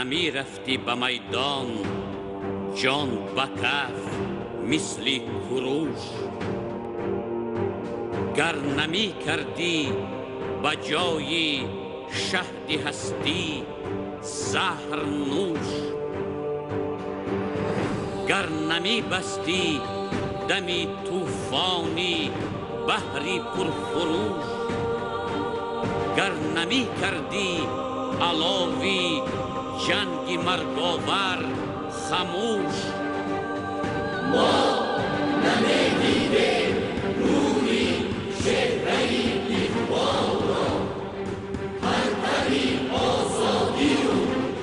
نمی رفتی به میدان جان به کف مثل کروش، گر نمی کردی به جای شهد هستی زهر نوش، گر نمی بستی دمی طوفانی بحری پرخروش، گر نمی کردی علاوی جنگ مرگاور خموش. ما نمیدیدیم نوری چهره اقبال را، هر طریق آزادی و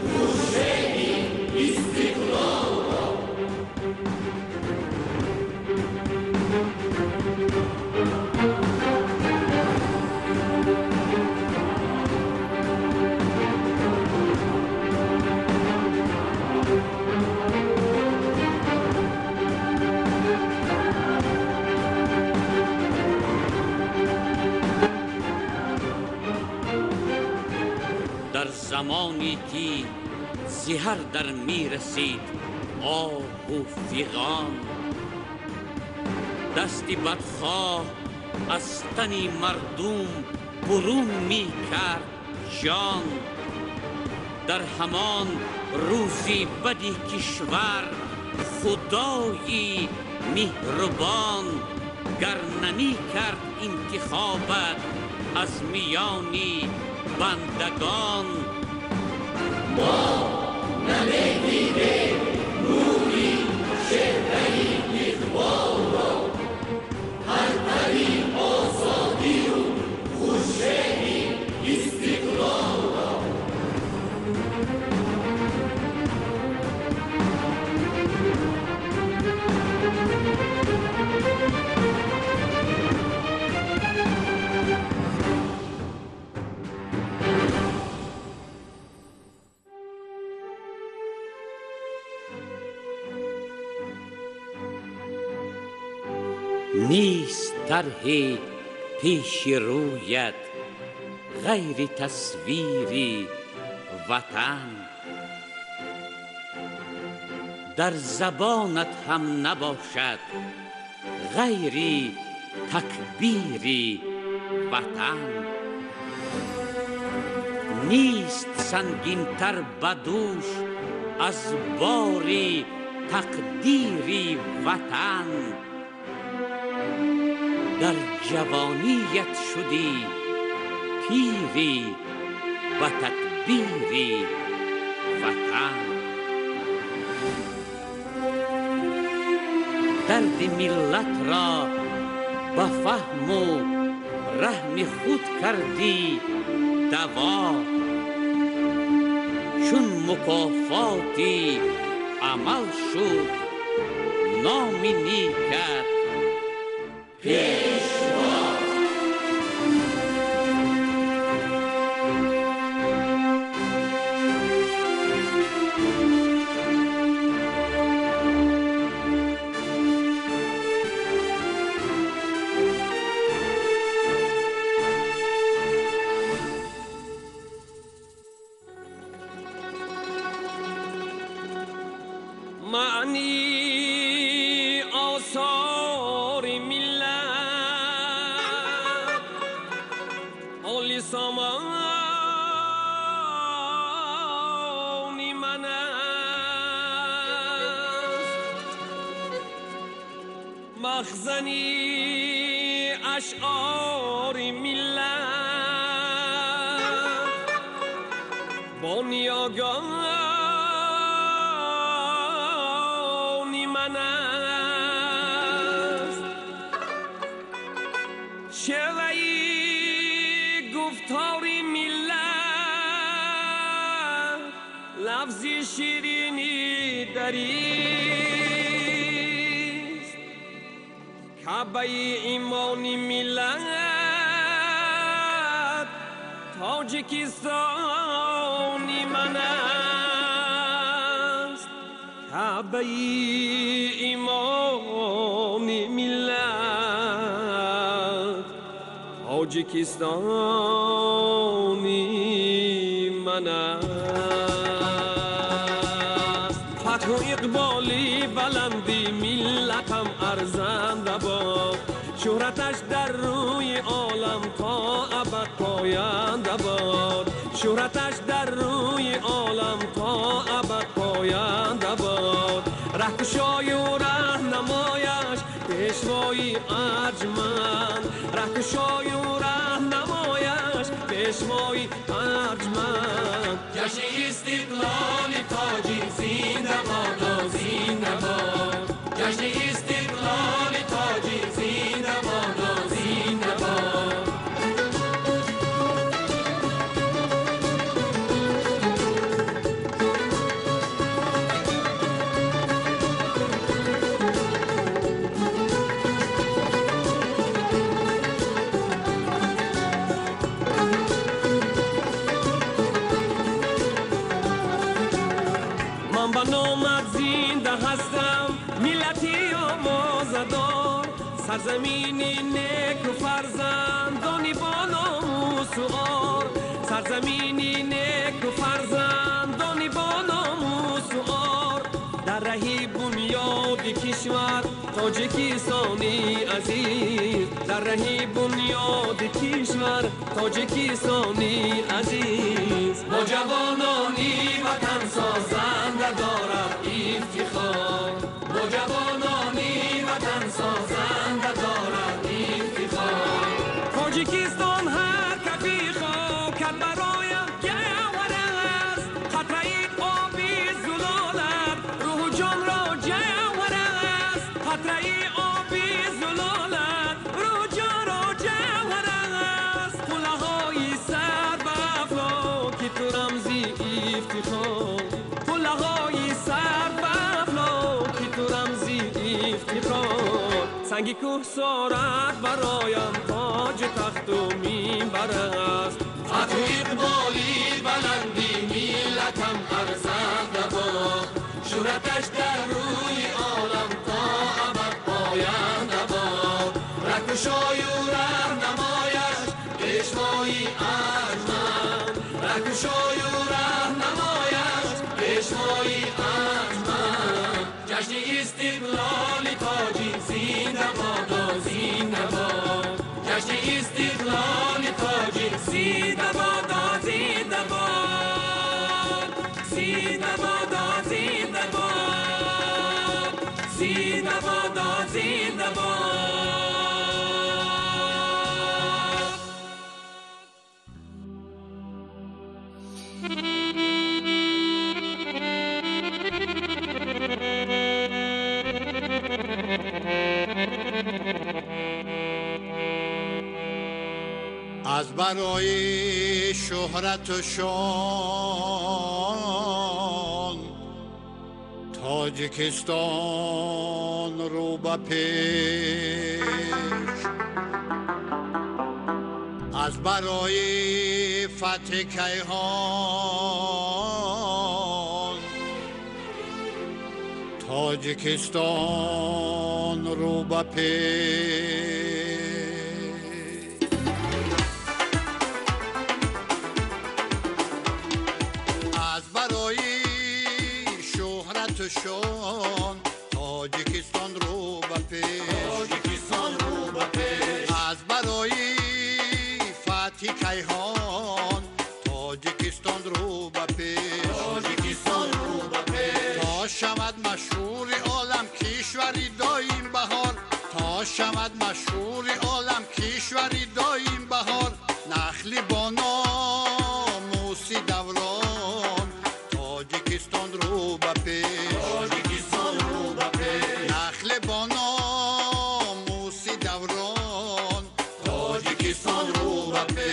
خوشبختی استقلال را. در زمانی که زهر در می رسید آه و فیغان، دستی بدخواه از تن مردم برون می کرد جان، در همان روزی بدی کشور خدای مهربان، گر نمی کرد انتخابت از میانی بندگان. ما نمیدیدیم نوری چهره اقبال را، هر طریق آزادی و خوشبختی استقلال را. نیست طرح پیش رویت غیر تصویری وطن، در زبانت هم نباشد غیر تکبیری وطن. نیست سنگین‌تر به دوش از باری تقدیری وطن، در جوانیت شدی پیری و تدبیری وطن. درد ملت را به فهم و رحم خود کردی دوا، چون مکافاتی عمل شد نام نیکت پیشوا. معنی آثار ملت آل سامان من است، مخزنی اشعار ملت بنیانگاه شعری گفتاری ملت لفظی شیرینی دریست، کعبه ایمانی ملت تاجیکستانی من است، کعبه ایمانی ملت تاجیکستانی من است. شهرتش در روی عالم تا ابد پاینده باد، شهرتش در روی عالم تا ابد پاینده باد. رهکشای و راهنمایش پیشوای ارجمند، رهکشای و راهنمایش پیشوای ارجمند. جشن استقلال تاجی زنده باد، زنده باد. جشن استقلال تاجی زنده باد، زنده باد. من به نامت زنده هستم، ملتی آوازدار، سرزمینی نیک و فرزندانی با ناموس و عار، سرزمینی نیک و فرزندانی با ناموس و عار. در رهی بنیاد کشور تاجیکستانی عزیز، در رهی بنیاد کشور تاجیکستانی عزیز. با جوانانی وطن سازنده دارد افتخار، با جوانانی وطن سازنده دارد افتخار. تاجیکستان هر کفی خاکت برایم گوهر است، قطره آبی زلالت روح و جان را جوهر است، قطره آبی زلالت روح و جان را جوهر است. قله های سر به افلاکی تو رمزی افتخار، قله های سر به افلاکی تو رمزی افتخار. سنگی کوه سارت برایم تاج تخت و منبر است، فتح اقبالی بلندی ملتم ارزنده باد، شهرتش در روی عالم تا ابد پاینده باد. رهکشای و راهنمایش پیشوای ارجمند، رهکشای و راهنمایش پیشوای ارجمند. جشن استقلال تاجی زنده باد، زنده باد. جشن استقلال تاجی زنده باد، زنده باد. زنده باد، زنده باد. زنده باد، زنده باد. از برای شهرت و شان تاجیکستان رو به پیش، از برای فتح کیهان تاجیکستان رو به پیش. شان تاجیکستان رو به پیش، تاجیکستان رو به پیش. از برای فتح کیهان تاجیکستان رو به پیش، تاجیکستان رو به پیش. تا شود مشهور عالم کشوری دایم بهار، تا شود مشهور عالم کشوری دایم بهار. نخلی با ناموس دوران تاجیکستان رو به پیش، تاجیکستان رو به پیش. نخل با ناموس دوران تاجیکستان رو به پیش.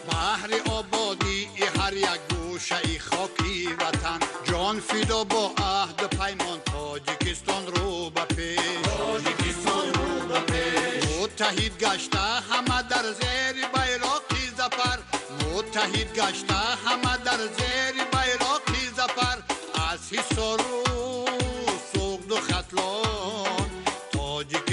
بحر آبادی هر یک گوشه خاکی وطن، جان فدا با عهد پیمان تاجیکستان رو به پیش، تاجیکستان رو به پیش. متحد گشته همه در زیر بیرقی ظفر، متحد گشته همه در زیر بیرقی ظفر. از حصار و سوگد و ختلان تاجیکستان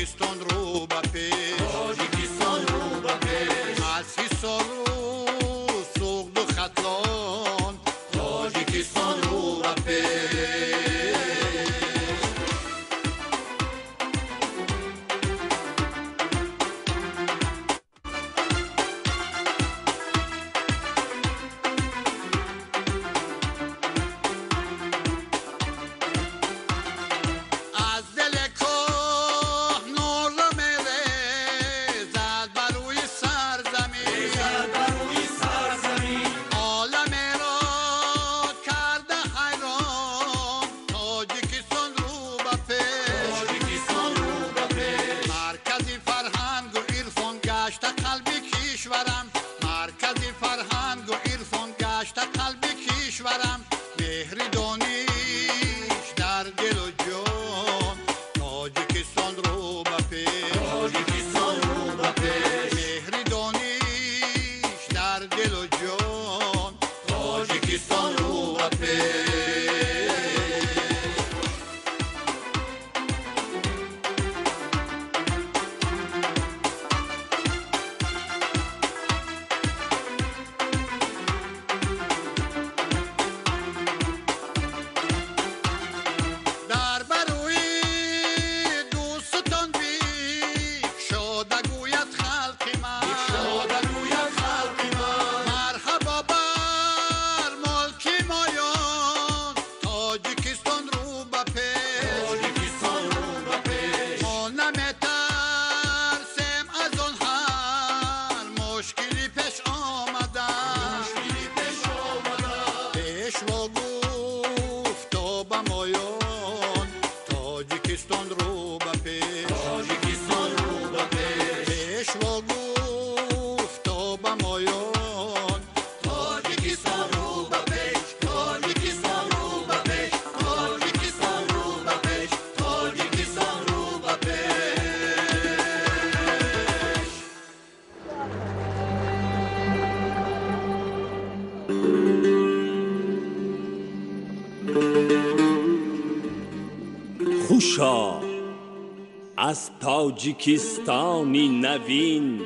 از تاجیکستانی نوین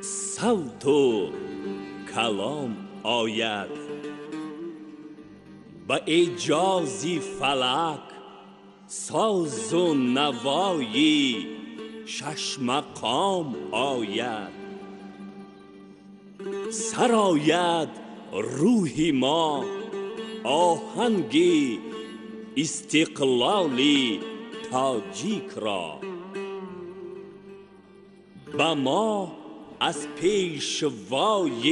صوت و کلام آید، به اجازی فلک ساز و نوایی شش مقام آید. سراید روح ما آهنگی استقلالی تاجیک را، به ما از پیشوای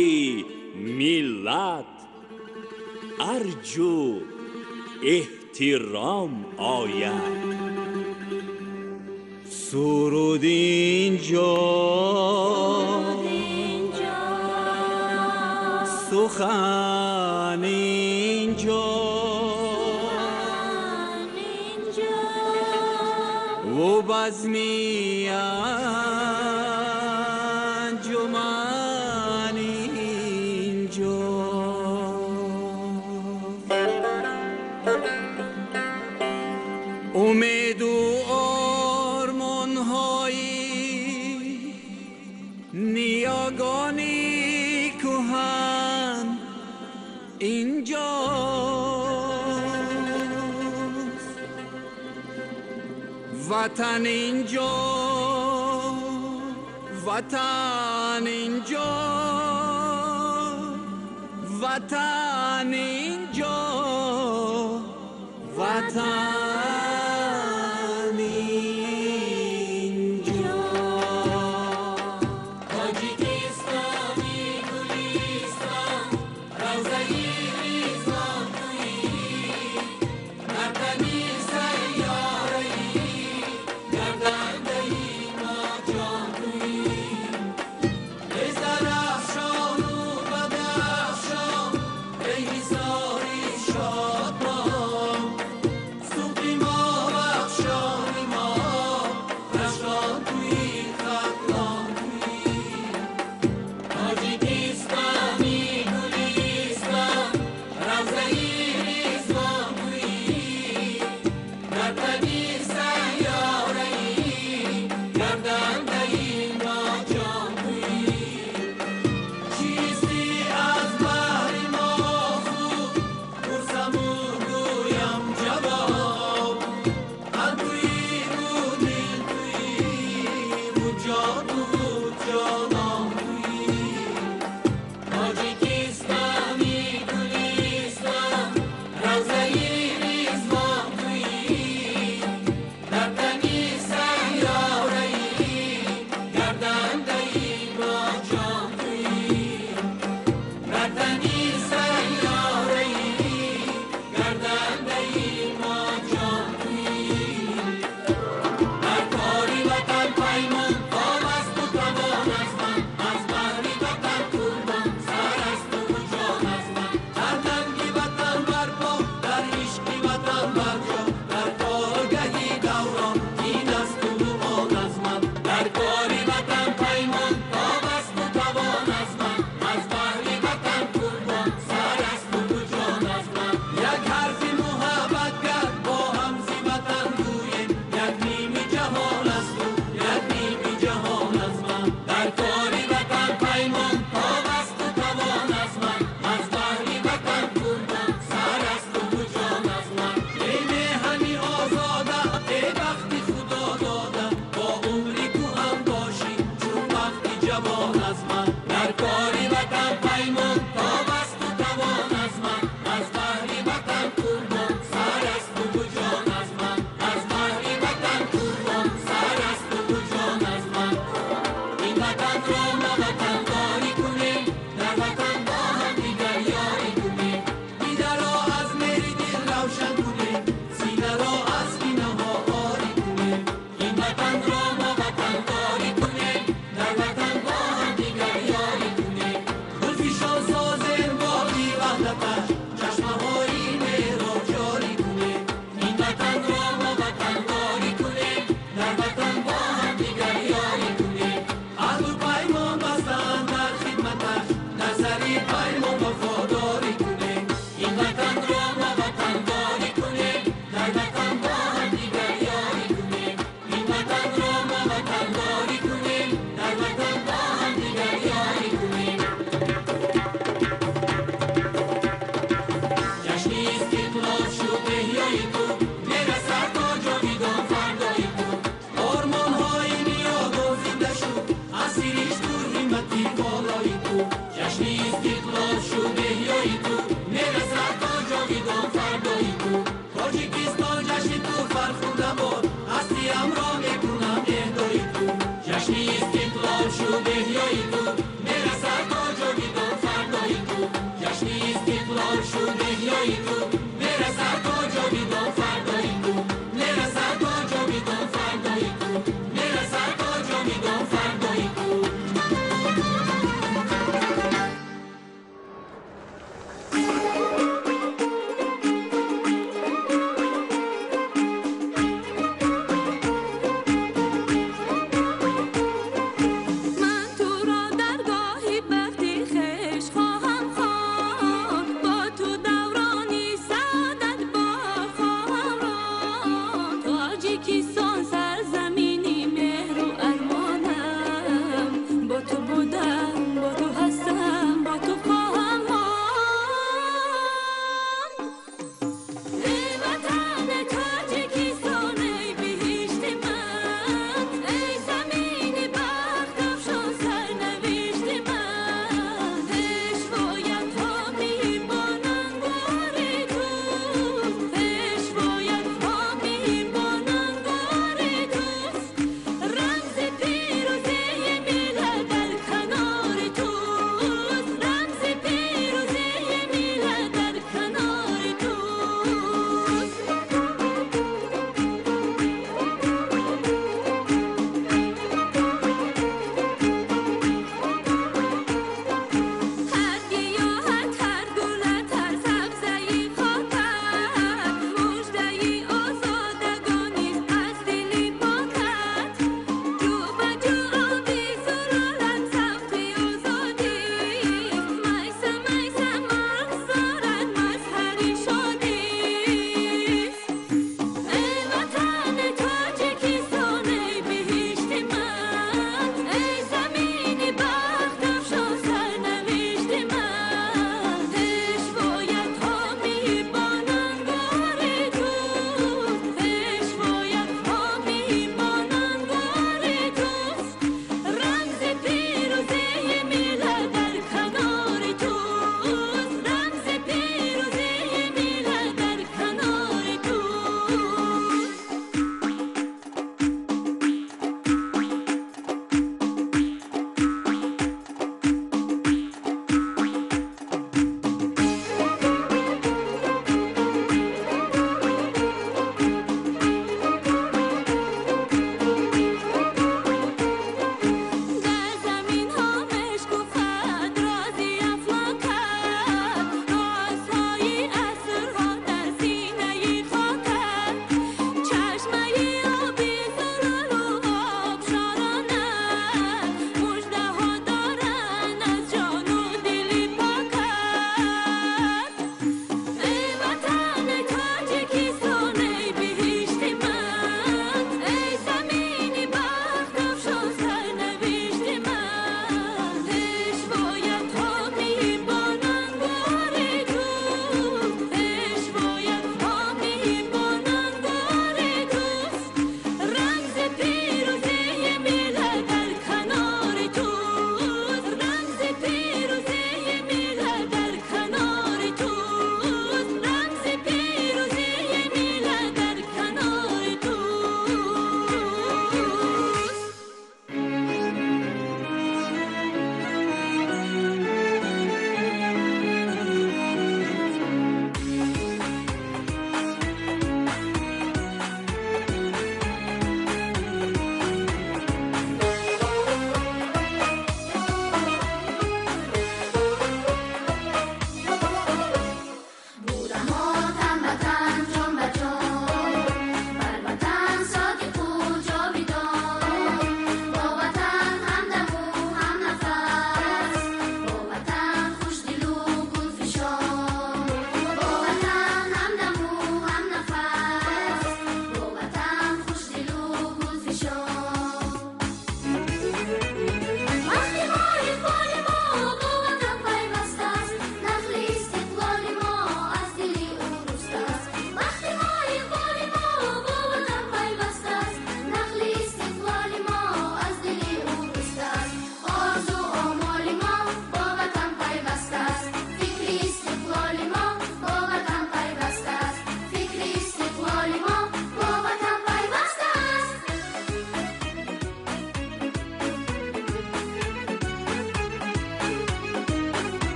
ملت ارجو احترام آید. سرود اینجا سخن اینجا و بزمی انجمن اینجا. امید و آرمان‌هایی نیاگانی کهن اینجاست، وطن اینجا، وطن اینجا، وطن اینجا، وطن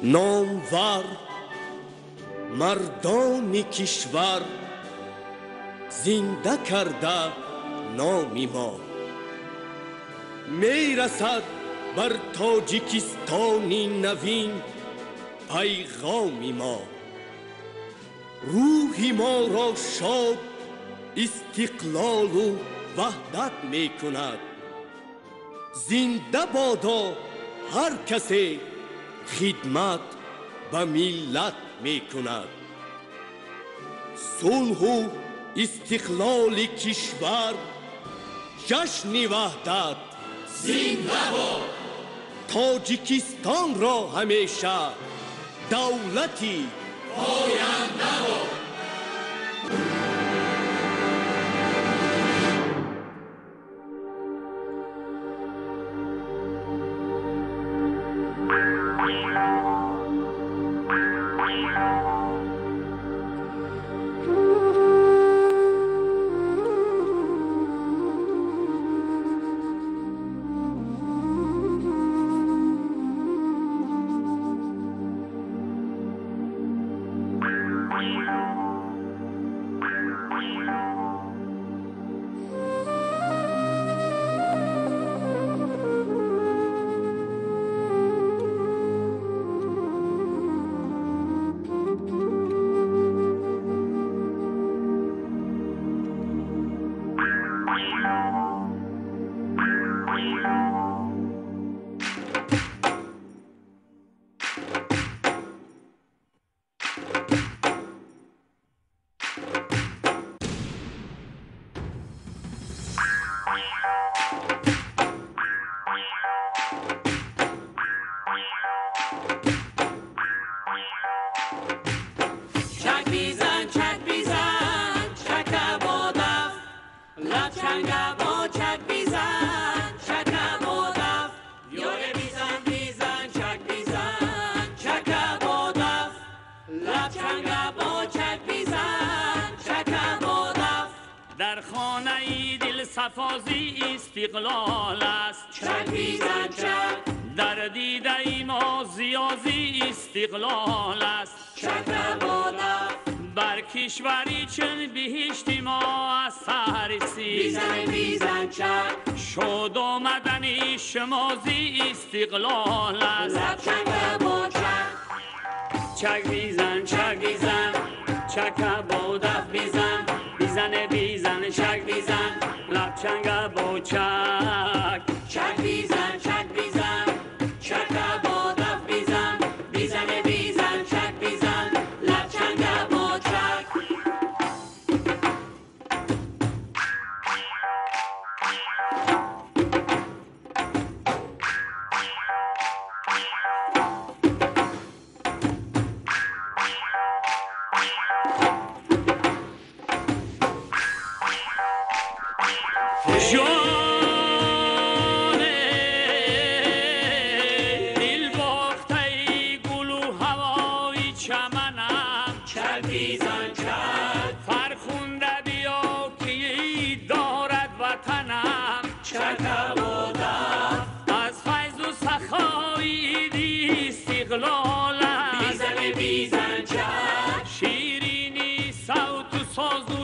نامور مردان کشور زنده کرده نام ما. می رسد بر تاجیکستان نوین پیغام ما. روح ما را شاد استقلال و وحدت می کند. زنده بادا هر کسی خدمت به ملت می کند. صلح و استقلال کشور جشن وحدت زنده باد. تاجیکستان را همیشه دولتی پاینده باد. صفازی استقلال است. چک بیزن چک. در دیده ما زیازی استقلال است. چک بادم. بر کشوری چون بهشت ما از سرسی. بیزن بیزن چک. شد آمدنی شمازی استقلال است. لب چک با چک. چک بیزن چک بیزن چک بادف بیزن بیزن بیزن چک بیزن لب چنگ با چک. چک بیزن چک بیزن چک بادف بیزن بیزن بیزن چک بیزن لب چنگ با چک.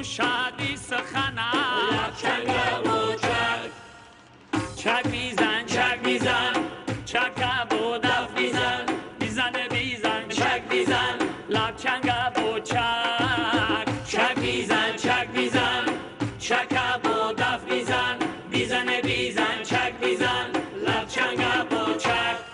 شادی سخنه لب چنگ با چک. چک بیزن چک بیزن چک بودف بیزن بیزن بیزن چک بیزن لب چنگ با چک. چک بیزن چک بیزن چک بودف بیزن بیزن بیزن چک بیزن لب چنگ با چک.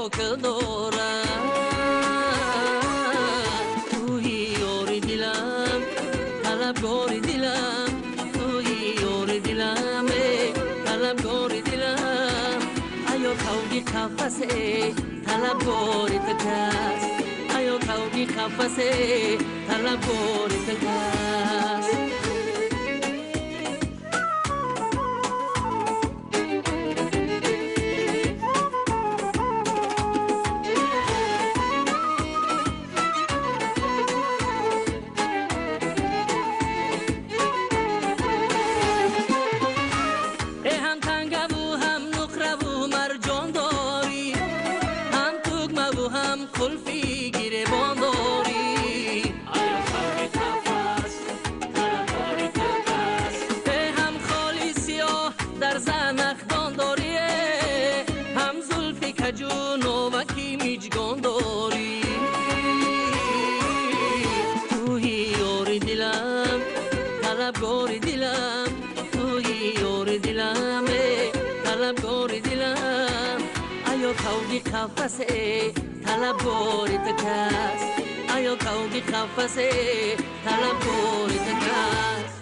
که دارد توی یار دلم طلبگار دلم توی یار دلم طلبگار دلم آیا کوگی قفسه طلبگار تکس آیا کوگی قفسه طلبگار تکس طلبگار دلم توی یار دلم طلبگار دلم آیا کوگی قفسه طلبگار تکس آیا کوگی قفسه طلبگار تکس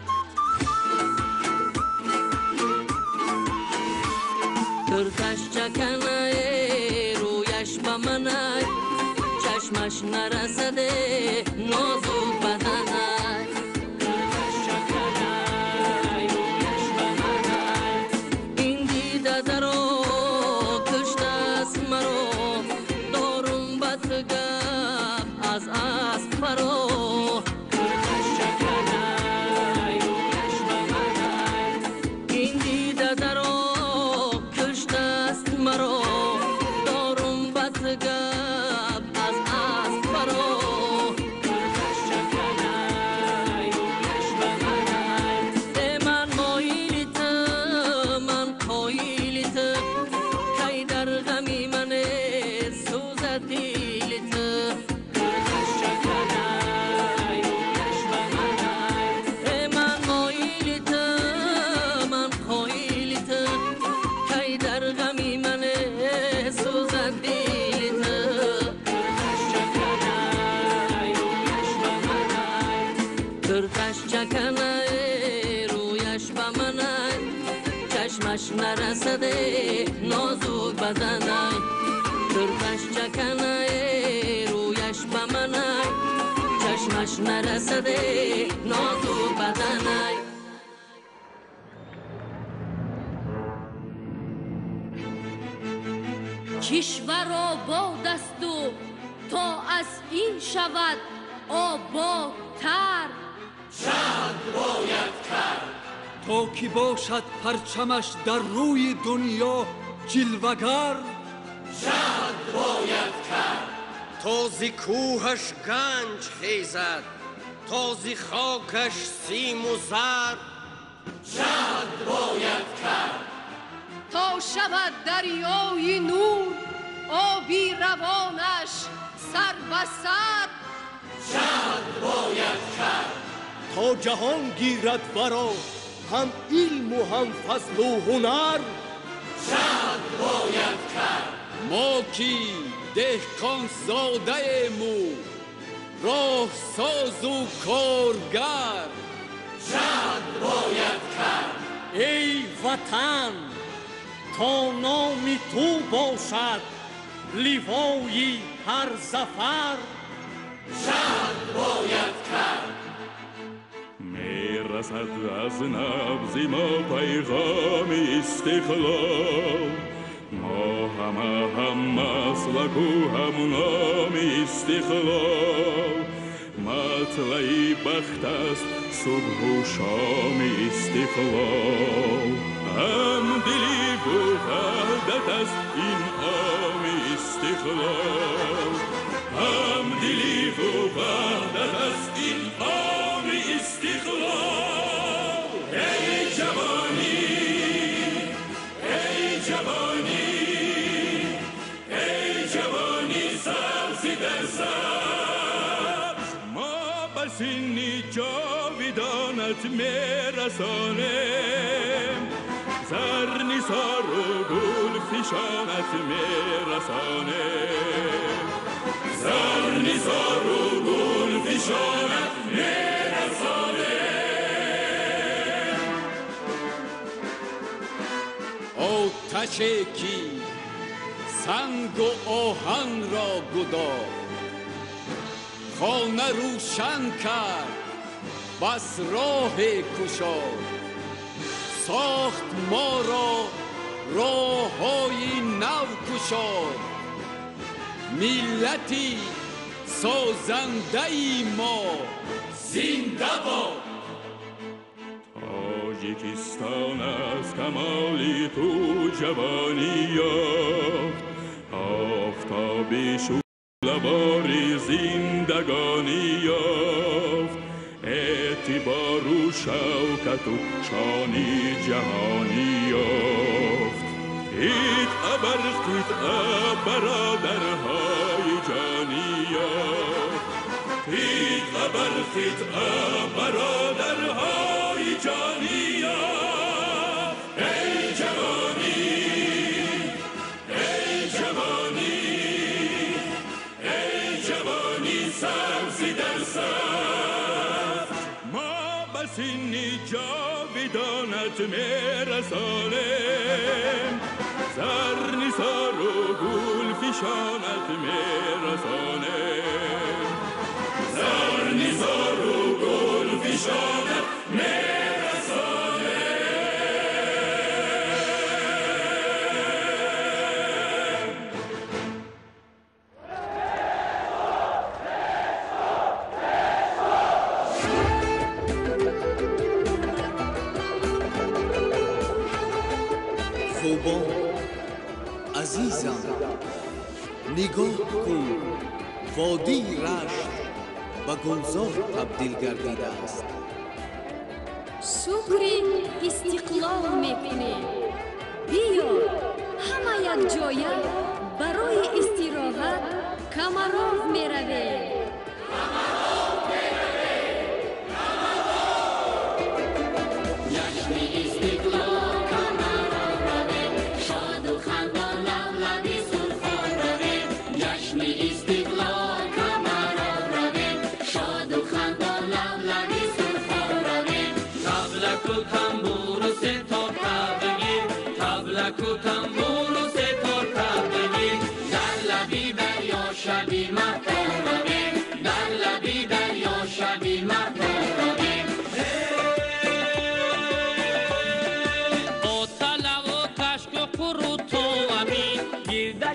ترکش چکنه رویش به منه چشمش نرسده نازک بدنه چشمش نرسده نازک بدنه ترکش چکنه رویش به منه چشمش نرسده نازک بدنه کشور آباد است و تا از این شود آبادتر شهد باید کرد تا کی باشد پرچمش در روی دنیا جلوگر شهد باید کرد تا زی کوهش گنج خیزد تا زی خاکش سیم و زر شهد باید کرد تا شود دریای نور آبی روانش سر به سر شهد باید کرد تا جهان گیرد ورا هم علم و هم فضل و هنر شهد باید کرد ما کی دهقان زاده مو راه ساز و کارگر شهد باید کرد ای وطن تا نام تو باشد لیوای هر ظفر شهد باید کرد میرسد از نبض ما پیغام استقلال ما هم مسلک و هم نام استقلال مطلع بخت است صبح و شام استقلال هم دلی و وحدت است این عام استقلال هم دلی و وحدت است این عام استقلال ای جوانی ای جوانی ای جوانی سبزی در سبز ما به سن جاویدانت میرسانیم زرنی سار و گل فشانت میرسانه زرنی سار و گل فشانت میرسانه آتش کی سنگ و آهن را گداخت خانه روشن کرد بس راه گشاد ساخت ما را راه‌های نو گشاد ملتی سازنده ای ما زنده باد تاجیکستان از کمالی تو جوانی یافت آفتابی شعله‌وار زندگانی یافت اعتبار و شوکت و شانی جهانی یافت خیط برادرهای جانی یافت خیط برادرهای جانی یافت ای جوانی ای جوانی ای جوانی سبزی در سر ما بسین جاویدانت میرسانیم زرنی سار و گل فشانت میرسانیم زرنی سار و گل فشانت میرسانیم خوبان عزیزم نگاه کن وادی رشت و گلزار تبدیل گردیده است شکری استقلال میکنیم بیا همه یک جایه برای استراحت کمران میرویم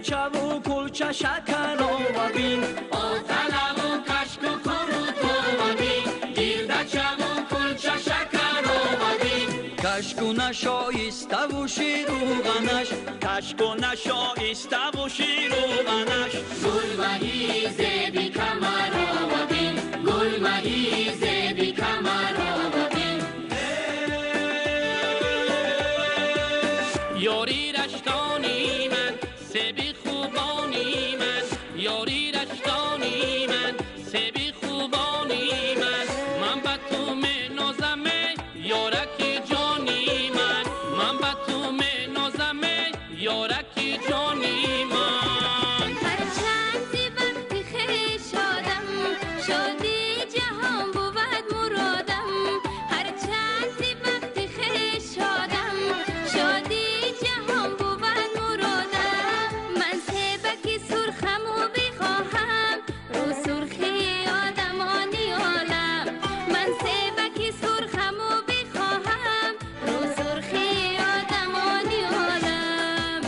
چاو کلچه شکن آوابین آتلا و کشک و کروت آوابین گیرده چاو کلچه شکن آوابین کشکو نشایسته و شیروغنش کشکو نشایسته و شیروغنش گل مهی زیبی کمر آوابین گل مهی زیبی کمر آوابین یاری رشتانی من سبی خوبانی من یاری رشتانی من سبی خوبانی من به تو می نازم یارکی جانی من به تو می نازم یارکی جانی من هر چندی وقتی خوش شدم شادی جهان بود مرادم هر چندی وقتی خوش شدم شادی جهان بود مرادم من سبکی سرخمو بخواهم رو سرخی آدمانی عالم من سبکی سرخمو بخواهم رو سرخی آدمانی عالم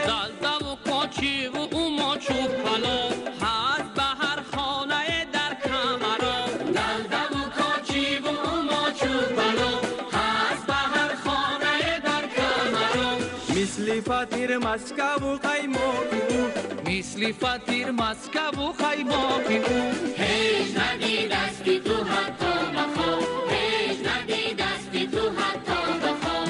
دلده و کاچی و اوما چوپلا هست به هر خانه در کمرا دلده و کاچی و اوما چوبلا هست به هر خانه در کمرا مثل فطیر مسکو و قیماقی او مثل فطیر مسکو و خیماقی او هیچ ندی دستی تو حتی بخواب هیچ ندی دستی تو حتی بخواب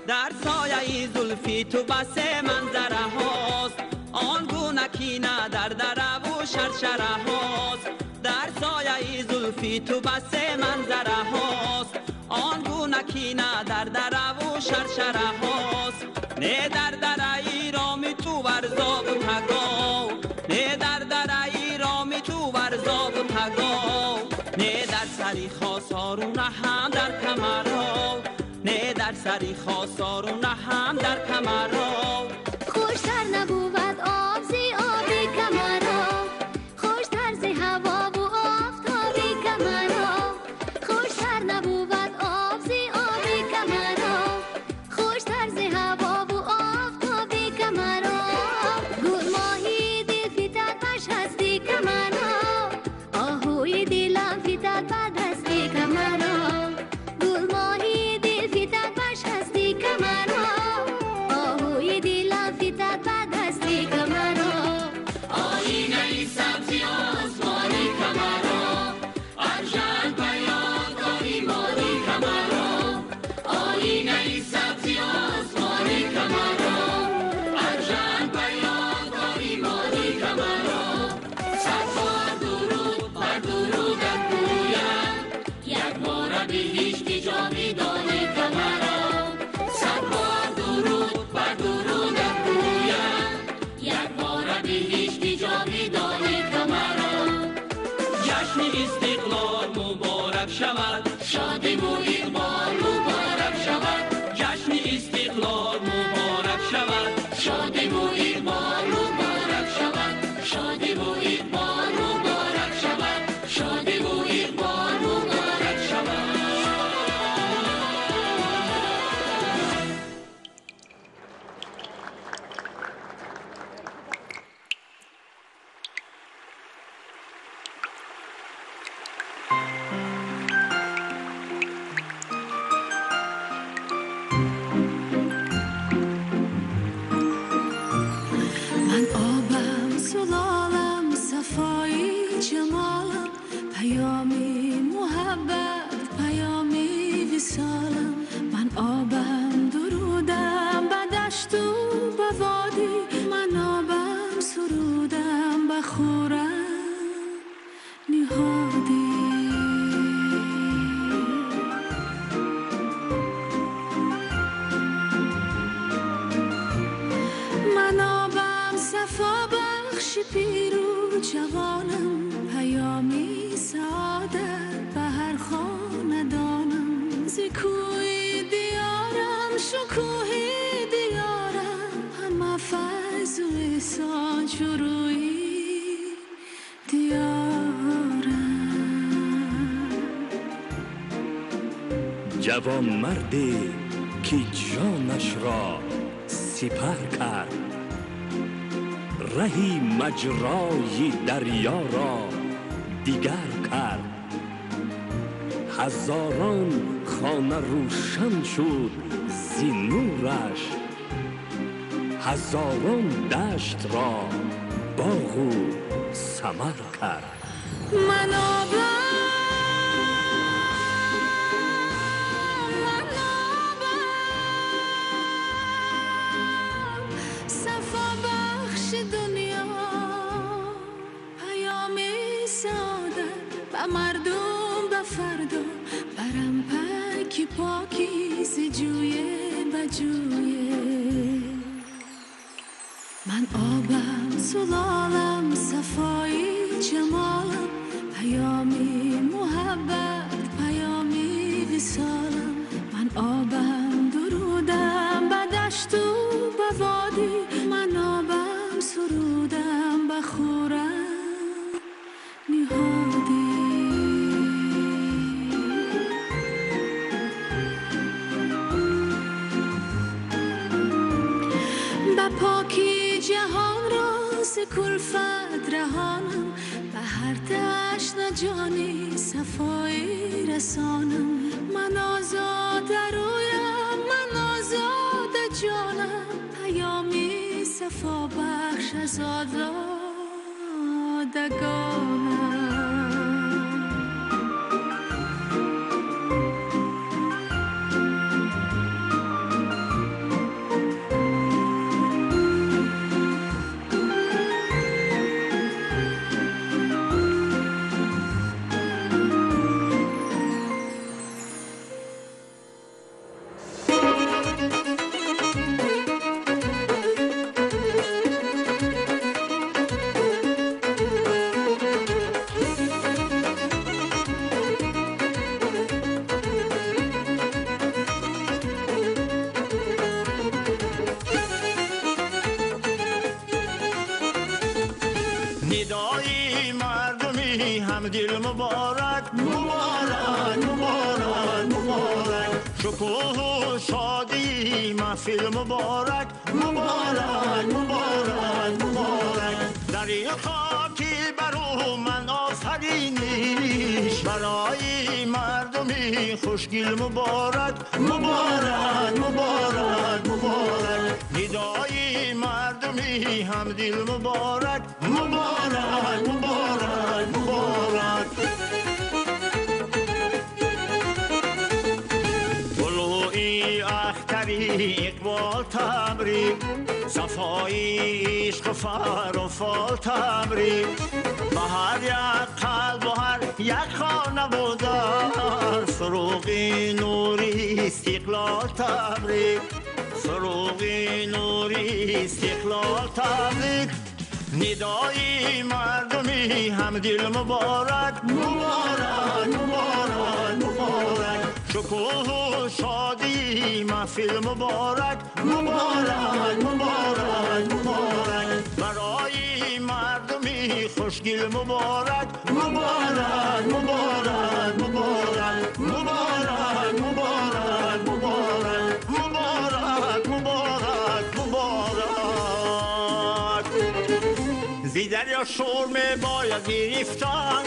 در سایه زلفی تو بس منظره هاست آن گونه کی نه در دره و شرشره هاست در سایه زلفی تو بس منظره هاست آن گونه کی نه در دره و شرشره هاست نه در دره ای رامی تو ورزاب پگاو نه در دره ای رامی تو ورزاب پگاو نه در سری خاصارونه هم در کمرها نه در سری خاصارونه هم در کمرها خوشتر نبود آب زی آبی کمرها خوشتر زی هوا و آفتابی کمرها خوشتر نبود آب زی آبی کمرها خوشتر زی هوا و آفتابی کمرها گل ماهی دل فیتت بش هستی کمرها آهوی دلم فیتت بد هستی کمرها گل ماهی دل فیتت بش هستی کمرها آهوی دلم فیتت بد هستی کمرها آینه سبزی آسمانی کمرها ارجل بیان کاری مانی کمرها آینه سبزی آسمانی کمرها ارجل بیان کاری مانی کمرها صد بار درود بر درودت گویم یک بار بی هیچ کی جا میدانی کمرها صد بار درود بر درودت گویم یک بار بی هیچ کی جا میدانی کمرها جشن استقلال مبارک شود شادی و اقبال مبارک شود جشن استقلال مبارک شود شادی و اقبال مبارک شود شادی و اقبال مبارک شود شادی و اقبال مبارک شود من آبم سلالم صفایی جمالم پیامی محبت پیامی وصالم من آبم درودم به دشت و به وادی من آبم سرودم به خورم نهادی من آبم صفا بخش پیرو جوانم پیامی سعادت به هر خاندانم زکوی دیارم شکوهی دیارم همه فیض و احسان شروعی دیارم جوان مردی که جانش را سپر کرد رهی مجرای دریا را دیگر کرد هزاران خانه روشن شد زی نورش هزاران دشت را باغ و ثمر کرد من آبم صفا بخش دنیا پیامی سعادت به مردم به فردا برم پاکی پاکی ز جویه به جویه من آبم سلالم صفایی جمالم پیامی محبت پیامی وصالم من آبم درودم به دشت و به وادی من آبم سرودم به خورم نهادی به پاکی جهان را ز کلفت رهانم به هر تشنه جانی صفایی رسانم من آزاد رویم من آزاد جانم پیامی صفا بخش از آزادگانم ندای مردمی هم دل مبارک مبارک مبارک مبارک شکوه و شادی محفل مبارک مبارک مبارک مبارک در این خاکی برو من آفرینیش برای مردمی خوشگل مبارک مبارک مبارک مبارک ندای مردمی هم دل مبارک مبارک مبارک مبارک طلوعی اختری اقبال تبریک صفایی عشق و فر و فال تبریک به هر یک قلب و هر یک خانه و در فروغی نوری استقلال تبریک فروغی نوری استقلال تبریک ندای مردمی هم دل مبارک مبارک مبارک مبارک شکوه و شادی محفل مبارک مبارک مبارک مبارک برای مردمی خوشگل مبارک مبارک مبارک مبارک مبارک مبارک مبارک مبارک مبارک مبارک زی دریا شور می باید گرفتن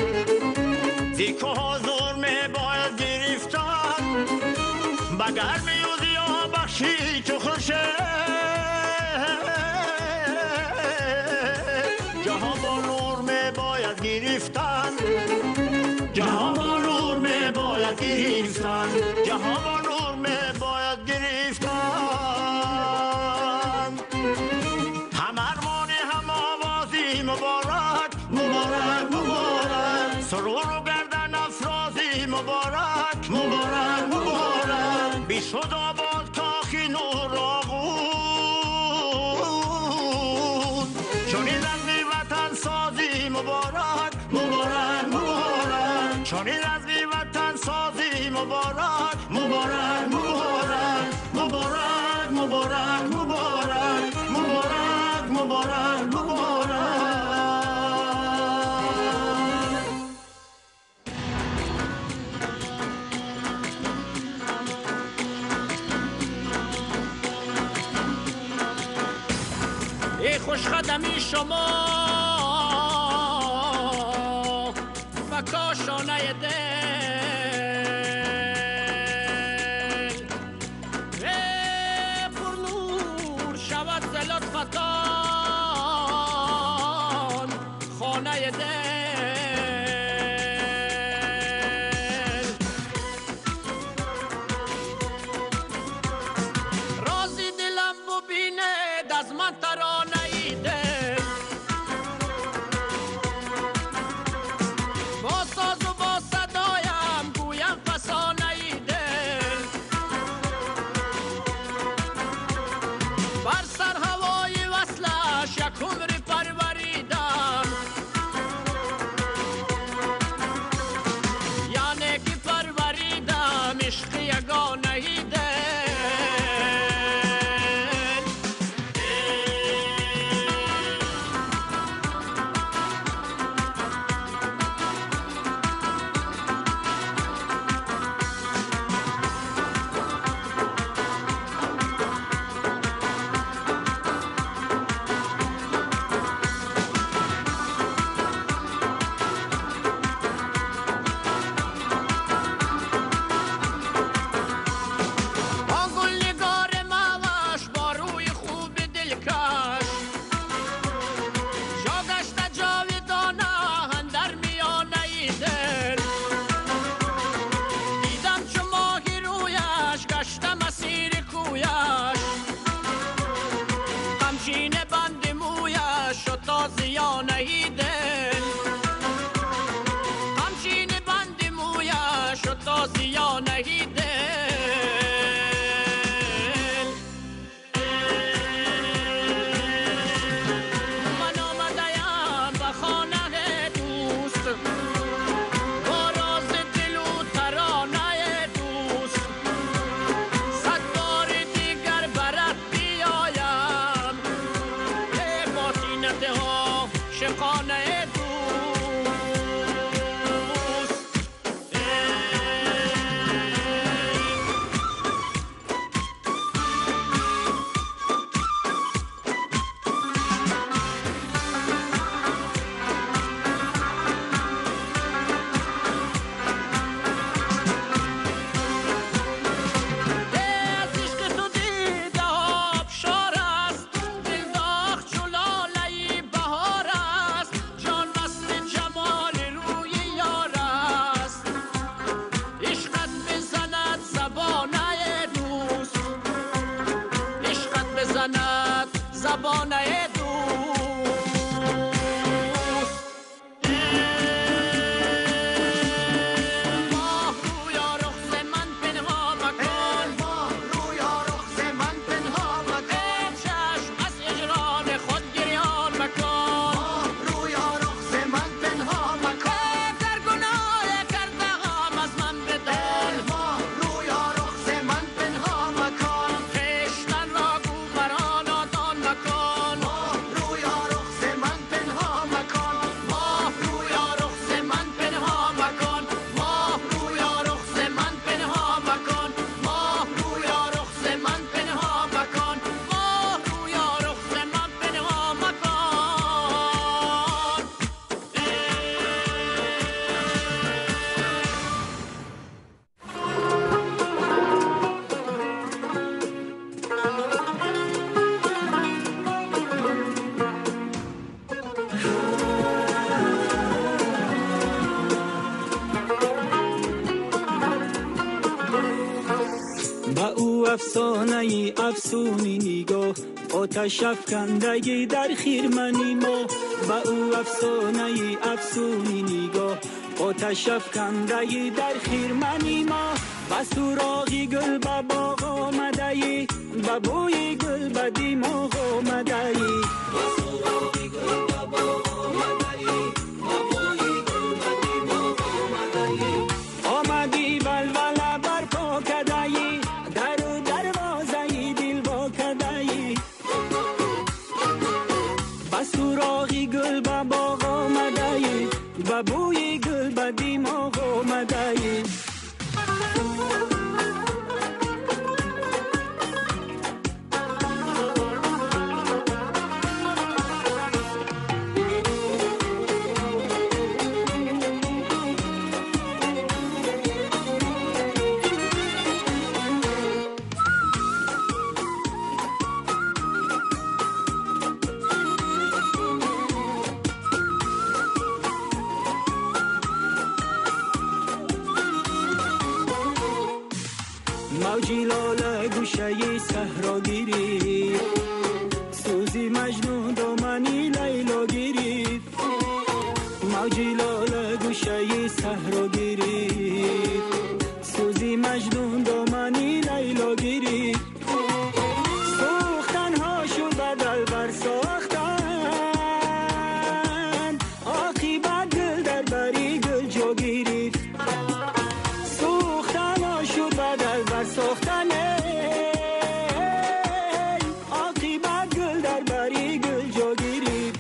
زی کوه زور می باید گرفتن بگر میوزی یا بخشی چو خوشه جهان با نور می باید گرفتن جهان با نور می باید گرفتن جهان با نور می باید گرفتن هم ارمانی هم آوازی مبارک مبارک مبارک سرور و گردن افرازی مبارک مبارک مبارک بی شد آباد کاخی نور آغون چونین رزمی وطن سازی مبارک مبارک مبارک چونین رزمی وطن سازی مبارک مبارک مبارک مبارک مبارک مبارک مبارک مبارک مبارک ای خوش قدمی شما و کاشانه دل پر نور شود ز لطفتان خانه دل رازی دلم ببیند از من ترانه خانه افسانه افسونی نگاه آتش افکندگی در خیرمنی ما به او افسانه افسونی نگاه آتش افکندگی در خیرمنی ما به سراغی گل به باغ آمده ای به بوی گل به دیماغ آمده ای به سراغی گل به باغ آمده ای به بوی گل به دیماغ آمده ای آمدی ولوله برپا کرده ای در و دروازه دل وا کرده ای به سراغی گل به باغ آمده ای به بوی گل به دیماغ آمده ای موجی لاله گوشه صحرا گیری سوزی مجنون دامنی لیلا گیری موجی لاله گوشه صحرا گیری سوزی مجنون دامنی لیلا گیری سوختن ها شد بدل بر ساختن عاقبت گل در بری گل جا گیری سوختن ها شد بدل بر ساختن عاقبت گل در بری گل جا گیری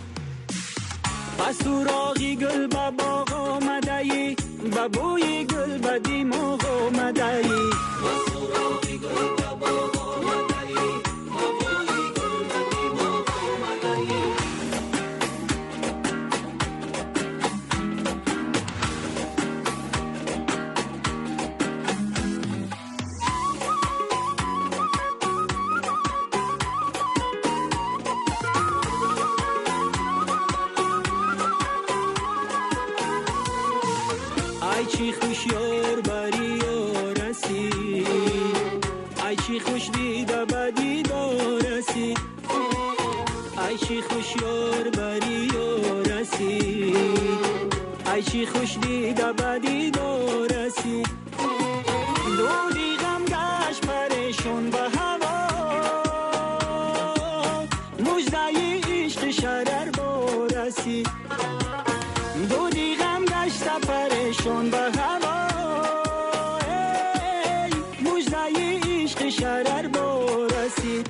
به سراغی گل به باغ آمده ای به بوی گل به دیماغ آمده ای به سراغی گل به باغ آمده ای به بوی گل به دیماغ آمده ای ای چی خوش یار بری یارسی ای چی خوش دیده بدی دارسی ای چی خوش یار بری یارسی ای چی خوش دیده بدی دارسی دودی غم گشت پریشون به هوا مجده عشق شرر بارسی دودی غم گشت پریشون به هوا مجده عشق شرر بارسی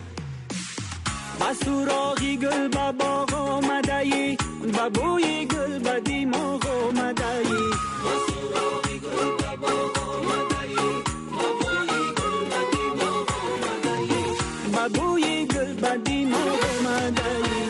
به سراغی گل به باغ آمده ای به بوی گل به دیماغ آمده ای به سراغی گل به باغ آمده ای به بوی گل به دیماغ آمده ای به بوی گل به دیماغ آمده ای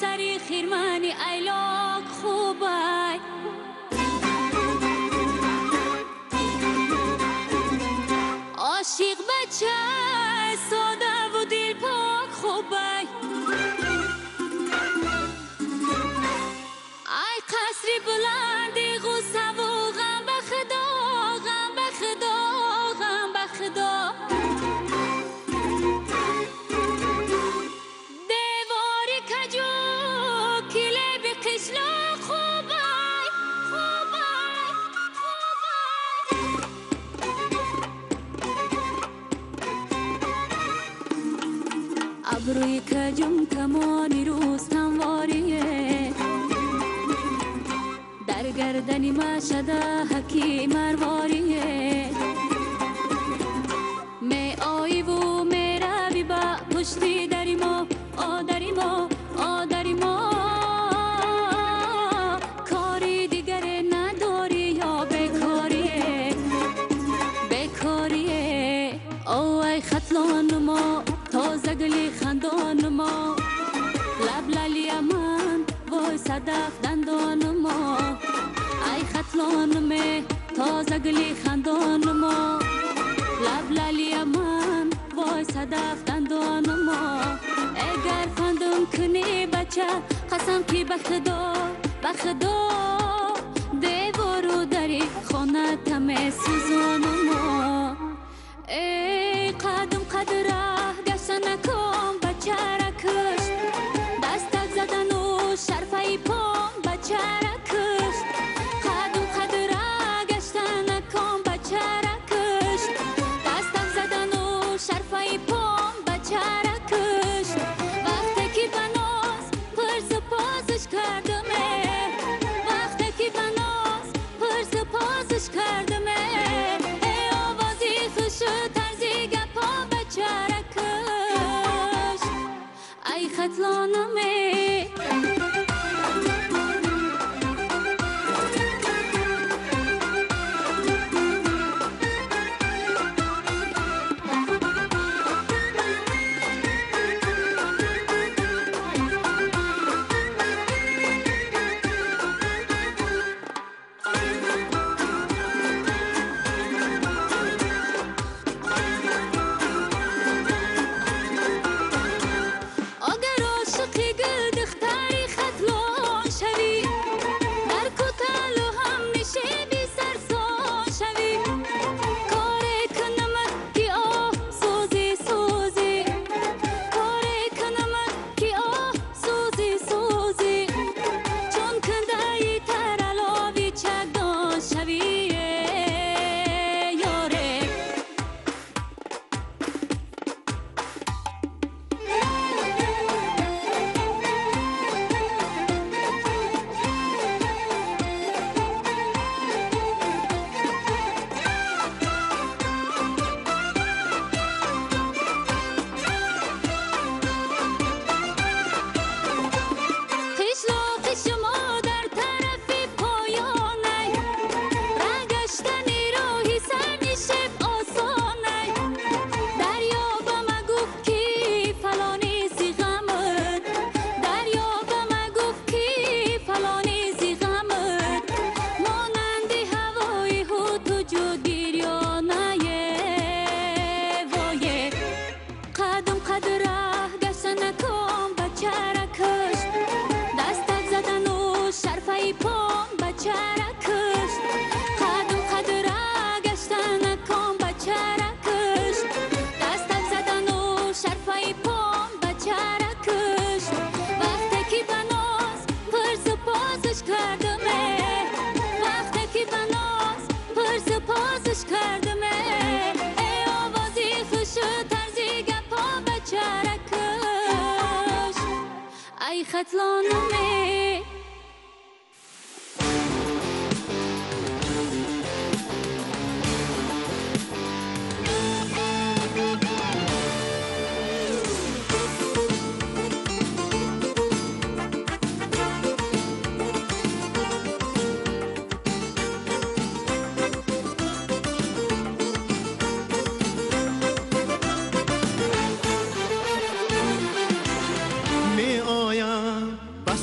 سری خیرمنی ایلاک خوبای عاشق بچه ساده و دل پاک خوبای ای قصری بلندی غصه و غم به خدا غم به خدا غم به خدا ابروی کجم کمانی روز همواریه در گردنی ما شده حکی مرواریه می آیی و می روی با پشتی دری ما آدری ما آدری ما کاری دیگر نداری یا بکن خندان ما لب للی من وای صدف دندان ما ای خطلانم تازه گلی خندان ما لب للی من وای صدف دندان ما اگر خندم کنی بچه قسم کی بخدا دیوارو داری خانه تمه سوزان ما ای قدم قدره گشته نکن بچه را کشت دستک زدن و شرفه پام بچه را کشت قدم قدره گشته نکن بچه را کشت دستک زدن و شرفه پام بچه را کشت وقتی که بناز پرس پاسش کردم وقتی که بناز پرس پاسش کردم ای آوازی خوش ترزی گپا بچه را کشت ای خطلانمه خطلانمه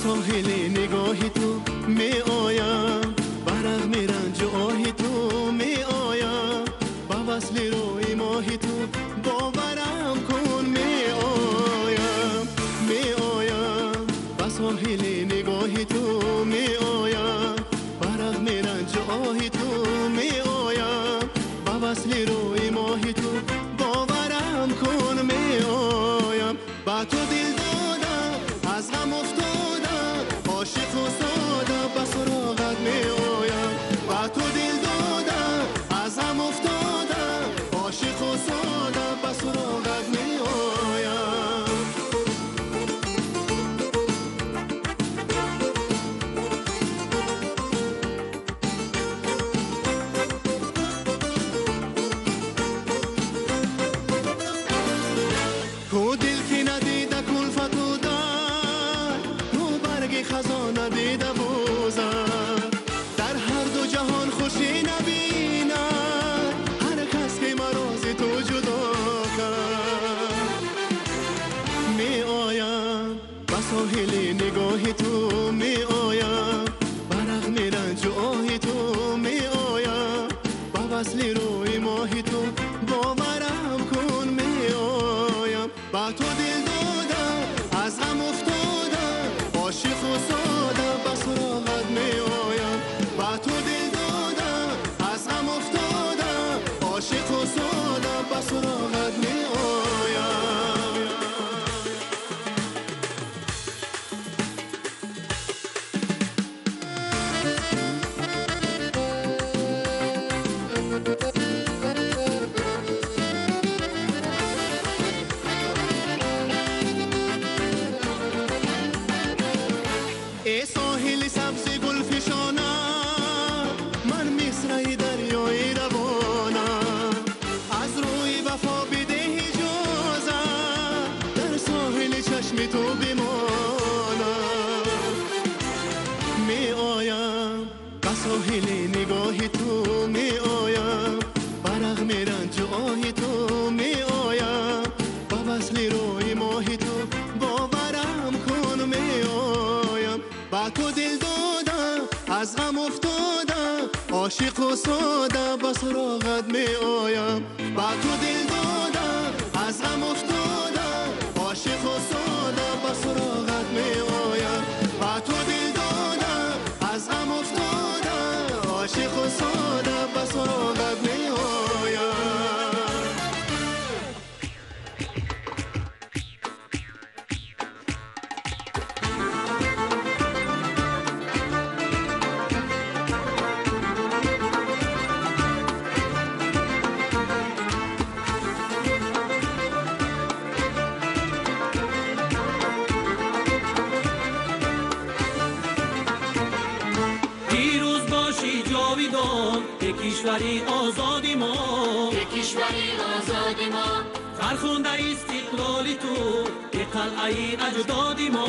ساحل نگاهی تو می آیم برق میرنج آهی تو می آیم با وصل روی ماهی تو باورم کن می آیم با ساحل نگاهی تو می آیم برق میرنج آهی تو می آیم با وصل روی ماهی تو باورم کن می آیم با تو دل دادم از غم افتادم ساحل نگاه تو می آیم برق می رنج آه تو می آیم با وصل روی ماه تو باورم کن می آیم با تو دل دادم از غم افتادم عاشق و سادم با سراغت می آیم با تو دل دادم از غم افتادم عاشق و سادم با سراغت می آیم ای ساحل سبز گل فشانم من مصرع دریای روانم از روی وفا بده اجازم در ساحل چشم تو بمانم می آیم با ساحل نگاه تو می آیم برق می رنج آه تو می آیم با وصل روی ماه تو باورم کن می آیم با تو دل دادم از غم افتادم عاشق و ساده با سراغت می آیم با تو دل دادم از غم افتادم عاشق و ساده با سراغت می آیم با تو دل دادم از غم افتادم عاشق و ساده با سراغت می آیم کشوری آزادی ما کشوری آزادی ما فرخنده استقلالی تو به قلعه اجدادی ما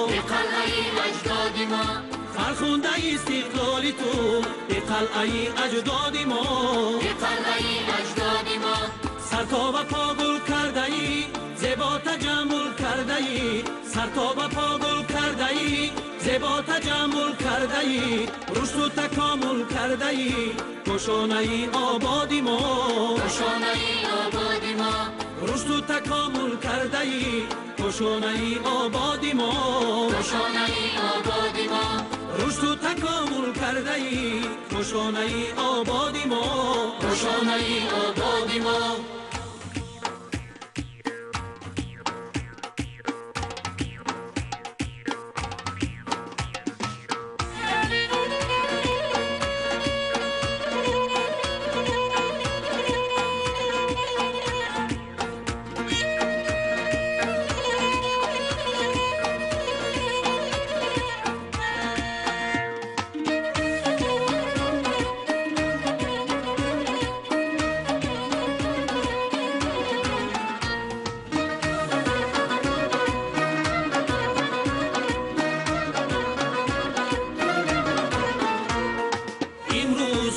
قلعه اجدادی ما فرخنده استقلالی تو به قلعه اجدادی ما قلعه اجدادی ما سر تا به پا گل کرده ای زیبا تجمل کرده ای سر تا به پا گل کرده ای زیبا تجمل کرده ای رشد و تکامل کرده ای گشانه ای آبادی ما گشانه ای آبادی ما رشد و تکامل کرده ای گشانه ای آبادی ما گشانه ای آبادی ما رشد و تکامل کرده ای گشانه ای آبادی ما گشانه ای آبادی ما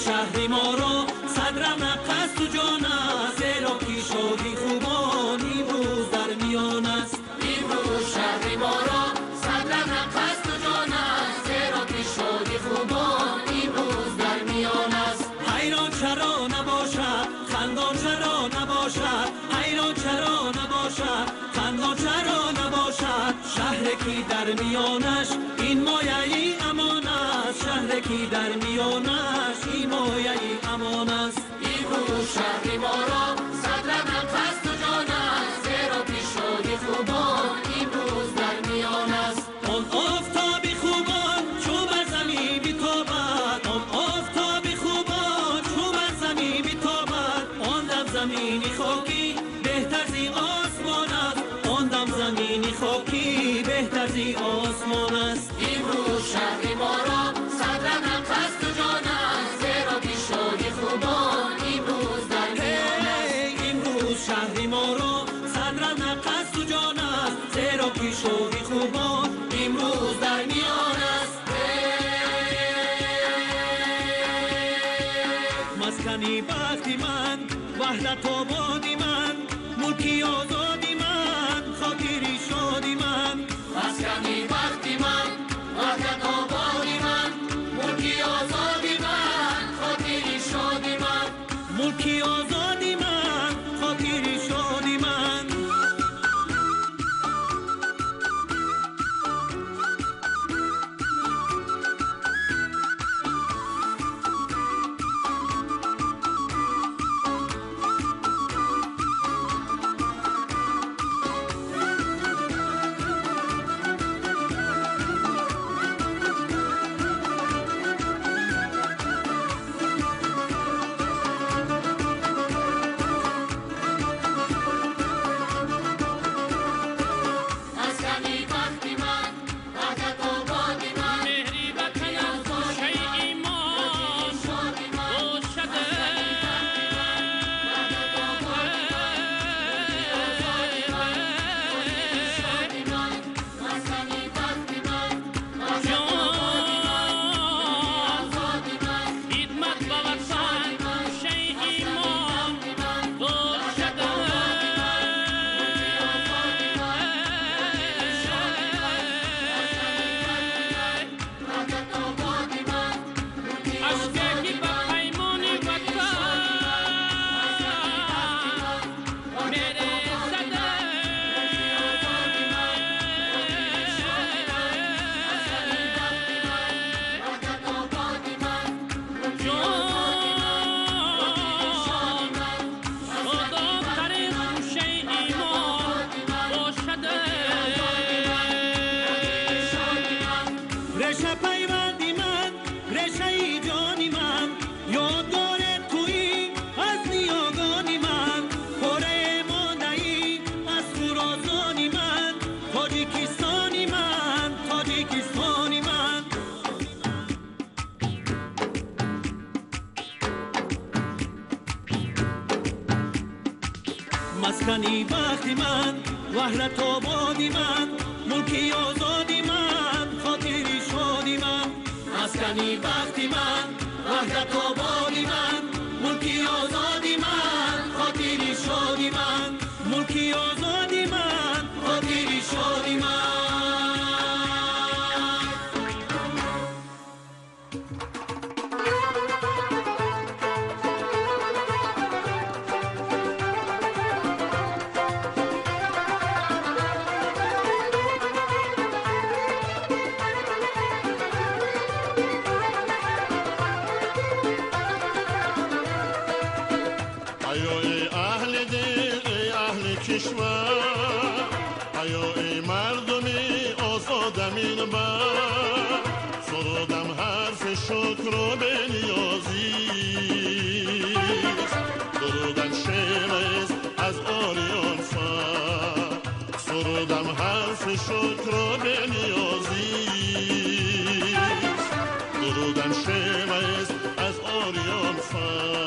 شهر ما را صدرم قصد و جان است زیرا که شادی خوبان امروز در میان است امروز شهر ما را صدرم قصد و جان است زیرا که شادی خوبان امروز در میان است حیران چرا نباشد خندان چرا نباشد حیران چرا نباشد خندان چرا نباشد شهر کی در میانش این مایه ای امان است شهر کی در میانش این مایه ای امان است امروز شهر ما را صدرم قصد و جان است زیرا که شادی خوبان امروز در میان است آن آفتاب خوبان چون بر زمین میتابد آن آفتاب خوبان چون بر زمین میتابد آن دم زمینی خاکی بهتر زی آسمان است آن دم زمینی خاکی بهتر زی آسمان است امروز شهر ما را صدرم قصد و جان است زیرا که شادی خوبان امروز در میان است امروز شهر ما را صدرم قصد و جان است زیرا که شادی خوبان امروز در میان است مسکنی بختی من وحدت آبادی من ملکی آزادی من خاطری شادی من مسکنی تاجیکستانی من تاجیکستانی من مسکنی وقتی من وحدت آبادی من ملکی آزادی من خاطری شادی من مسکنی وقتی من وحدت آبادی من ملکی آزادی من خاطری شادی من ملکی آزادی من خاطری شادی من سرودم حرف شکر و بنیازی سرودم شعر از آریان فر سرودم حرف شکر و بنیازی سرودم شعر از آریان فر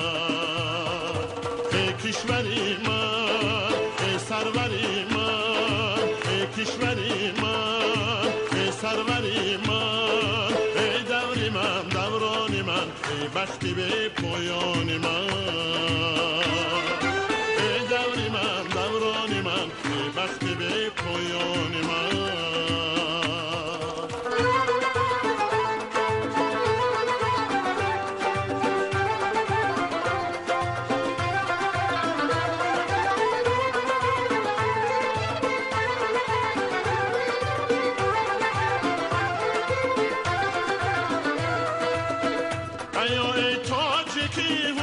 ای کشوری من ای سروری من ای کشوری من ای سروری من ای دوری من دورانی من ای بختی به پایان من ای دوری من دورانی من ای بختی به پایان من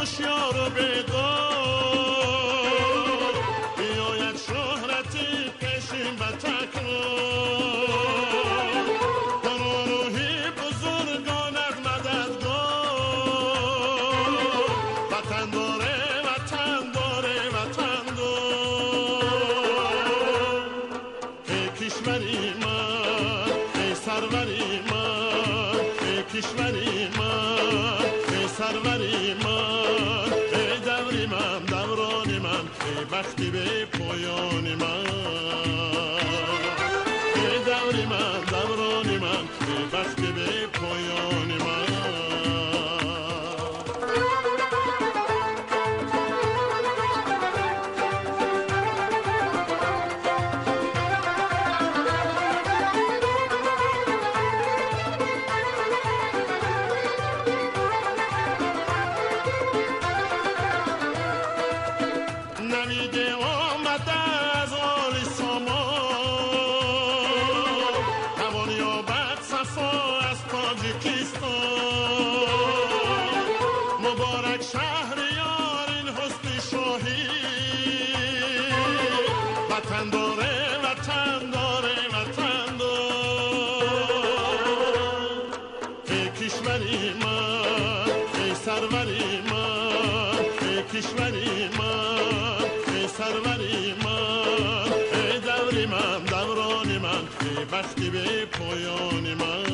هوشیار بیدار بیاید شهرتی پیشین و تکرار در روحی بزرگانت مددگار وطن داره وطن داره وطن دار ای کشوری من ای سروری من ای کشوری من ای سروری من ای دوری من دورانی من ای بختی به پایان من ای دوری من دورانی من ای بختی به پایان من نمیده آمده از آل سامان توان یابد صفا از تاجیکستان مبارک شهریار این حسن شاهی وطن داره وطن داره وطن دار ای کشوری من ای سروری من ای کشوری من سروری من ای دوری من دورانی من ای بختی به پایان من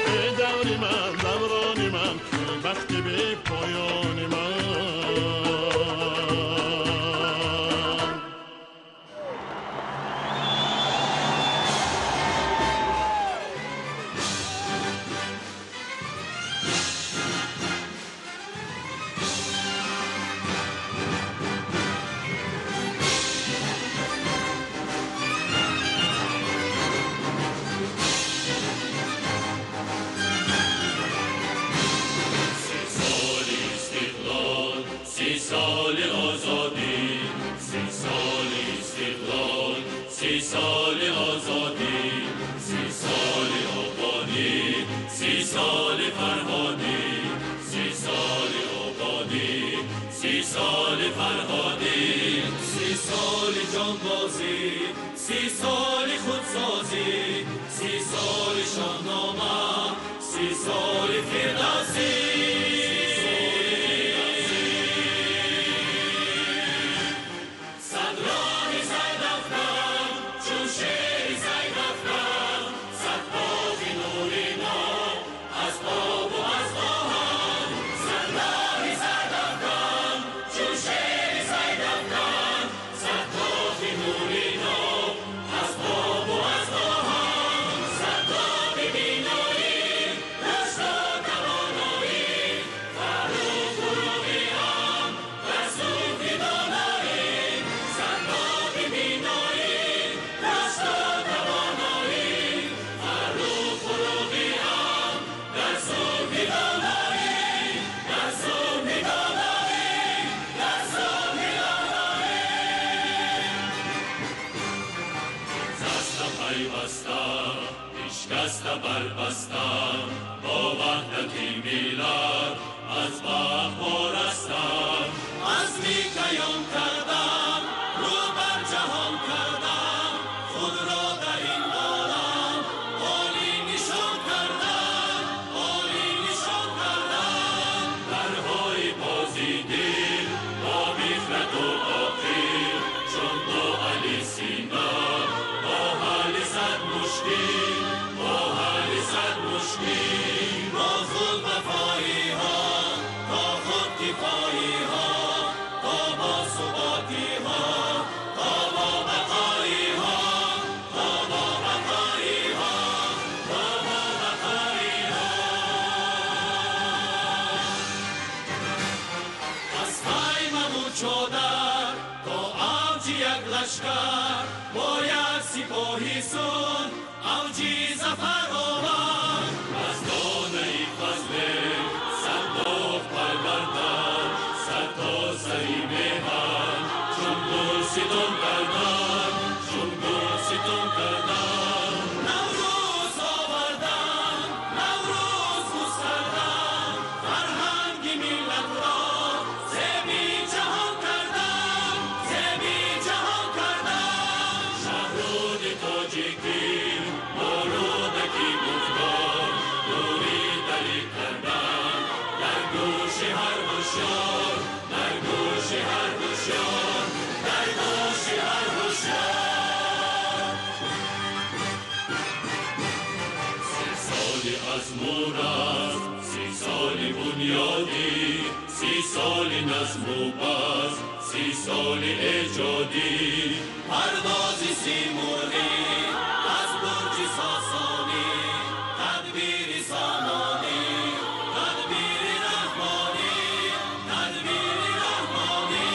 ای دوری من دورانی من ای بختی به پایان من سی سال خودسازی 30 سال شاهنامه 30 سال فردوسی صد راه صد دفتر پیوستم پیشکست بربستم با وحدتی میلاد از بخبار هستم عزمی قیام کردم رو بر جهان کردم خود را در این عالم عالی نشان کردم عالی نشان کردم درهای بازی دل با بفرت و آخر چون دو علی سینا با حل صد مشکل با حل صد مشکل با خود وفایی ها تا خود کفایی ها تا با ثباتی ها تا با بقایی ها تا با بقایی ها تا با بقایی ها از خیمه و چادر تا اوج یک لشکر باید سپاهی سون اوجی زفر آورد از دانه فضل صداق پروردن صد تا سری مهن چون گل ستون کردن چون گل ستون کردن نوروز آوردن نوروز گستردن فرهنگ ملت را زیبی جهان کردن زیبی جهان کردن شهرود تاجیکی مولودکی گفتار نوری دلی کردن در گوش هر هوشیار در گوش هر هوشیار در گوش هر هوشیار 30 سالی از مورد 30 سالی بنیادی 30 سالی نظم و بس 30 سالی ایجادی پروازی سیمولی از برج ساسانی تدبیر سامانی تدبیر رحمانی تدبیر رحمانی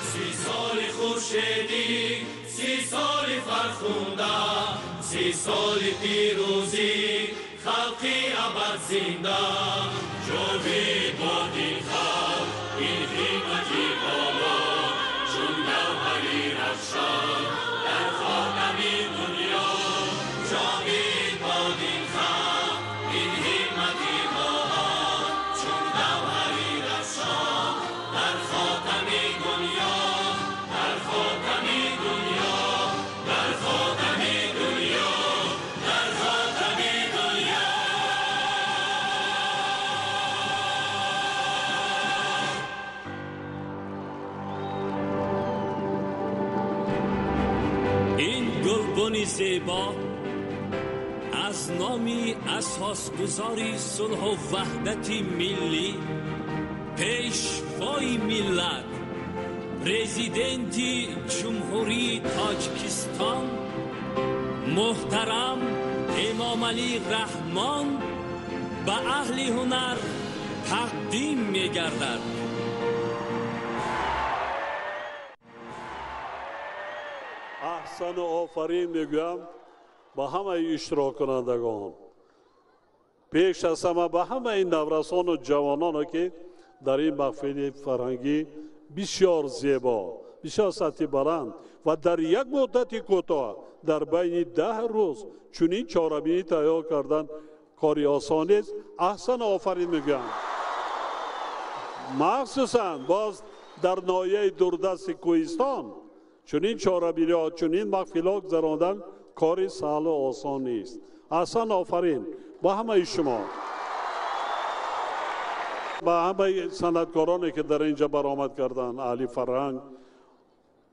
30 سالی خورشیدی 30 سالی فرخنده 30 سالی پیروزی خلقی ابد زنده جاوید باد این خلق این همتی بالا چون گوهری رخشان در خاتمی دنیا جاوید باد این خلق این همتی بالا چون گوهری رخشان در خاتمی دنیا در خاتمی دنیا در خاتمی دنیا در خاتمی دنیا این گلبن زیبا از نامی اساسگذاری صلح و وحدت ملی پیشوای ملت پرزیدنت جمهوری تاجیکستان محترم امام علی رحمان به اهل هنر تقدیم می گردد. احسن و آفرین میگویم به همه اشتراک کنندگان پیش از همه به همه این نورسان و جوانان که در این محفل فرهنگی بسیار زیبا بسیار سطح بلند و در یک مدت کوتاه در بین 10 روز چنین چهاربینی تهیه کردن کاری آسان است. احسن آفرین میگویم. مخصوصا باز در ناحیه دوردست کوهستان چنین چهاربینی ها چنین محفل گذراندن کاری سهل و آسان نیست. احسن آفرین با همه شما، با همه صنعتکارانی که در اینجا برآمد کردن، اهل فرهنگ،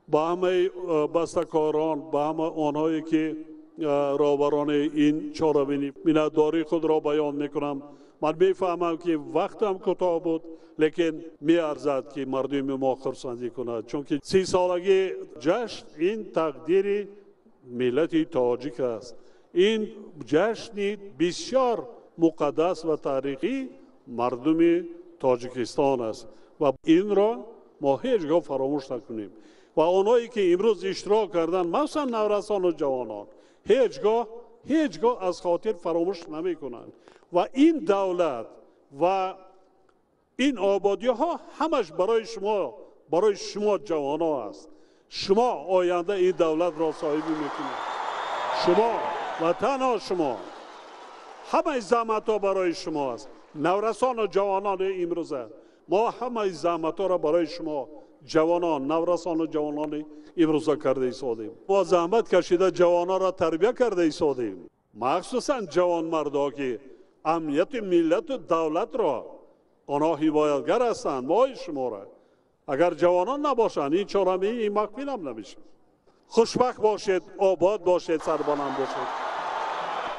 با همه بسته‌کاران، با همه آنهایی که راهبران این چهاربینی میnnتداری خود را بیان میکنم. من میفهمم که وقتم کوتاه بود، لیکن میارزد که مردم ما خرسندی کند، چون که 30 سالگی جشن این تقدیر ملت تاجیک است. این جشن بسیار مقدس و تاریخی مردم تاجیکستان است و این را ما هیچگاه فراموش نکنیم. و آنهایی که امروز اشتراک کردن، مثلا نورسان و جوانان، هیچگاه از خاطر فراموش نمی کنند. و این دولت و این آبادی ها همش برای شما جوان ها است. شما آینده این دولت را صاحبی میکنید. شما و تنها شما. همه زحمت ها برای شما است. نورسان و جوانان امروزه ما همه زحمت ها را برای شما جوانان، نورسان و جوانان امروزه کرده ایستادیم. با زحمت کشیده جوانان را تربیت کرده ایستادیم. مخصوصا جوان مردا که امنیت ملت و دولت را آنها حمایتگر هستند. ما شما را اگر جوانان نباشند این چهارمی این مقبول هم نمیشه. خوشبخت باشید، آباد باشید، سربلند باشید.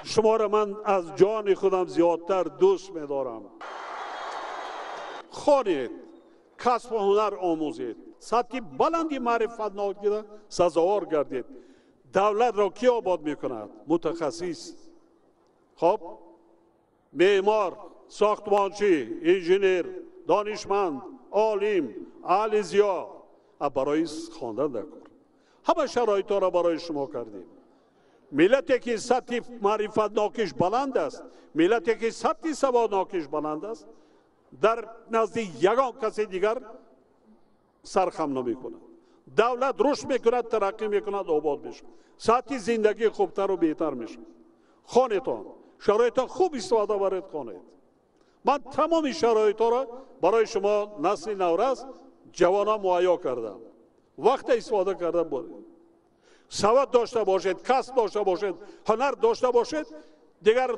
شما را من از جان خودم زیادتر دوست می‌دارم. خوانید، کسب و هنر آموزید، سطح بلندی معرفت ناگیره سزاوار گردید. دولت را کی آباد میکند؟ متخصص. خب معمار، ساختمانچی، انجینیر، دانشمند، عالم، اهل زیا برای خواندن در کار. همه شرایط را برای شما کردیم. ملتی که سطح معرفت ناکش بلند است، ملتی که سطح سواد ناکش بلند است، در نزد یگان کسی دیگر سرخم نمی کند. دولت رشد میکند، ترقی میکند، آباد میشه. سطح زندگی خوبتر و بهتر میشه. خانتان شرایط خوب استفاده برید کنید. من تمام شرایط را برای شما نسل نورس جوانان مهیا کردم. وقت استفاده کردن بود. سواد داشته باشید، کسب داشته باشید، هنر داشته باشید، دیگر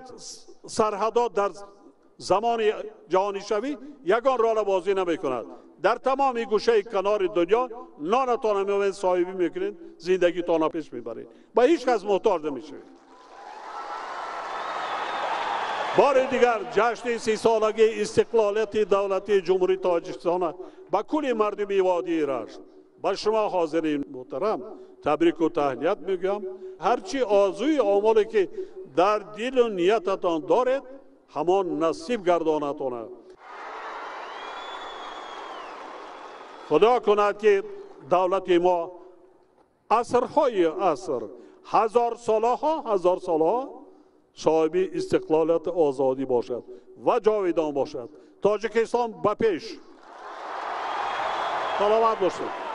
سرحدات در زمان جهانی شوی یگان راه بازی نمی کند. در تمام گوشه کنار دنیا نانتان میوین صاحبی میکنید، زندگی تان پیش میبرید. با هیچ کس محتاج نمیشوید. بار دیگر جشن 30 سالگی استقلالیت دولتی جمهوری تاجیکستان با کل مردم وادی رشت با شما حاضرین محترم تبریک و تهنیت میگم. هرچی آرزوی آمالی که در دل و نیتتان دارید همان نصیب گردانتونه. خدا کند که دولت ما عصرهای عصر هزار سالها صاحب استقلالیت آزادی باشد و جاویدان باشد. تاجیکستان به پیش. سلامت باشید.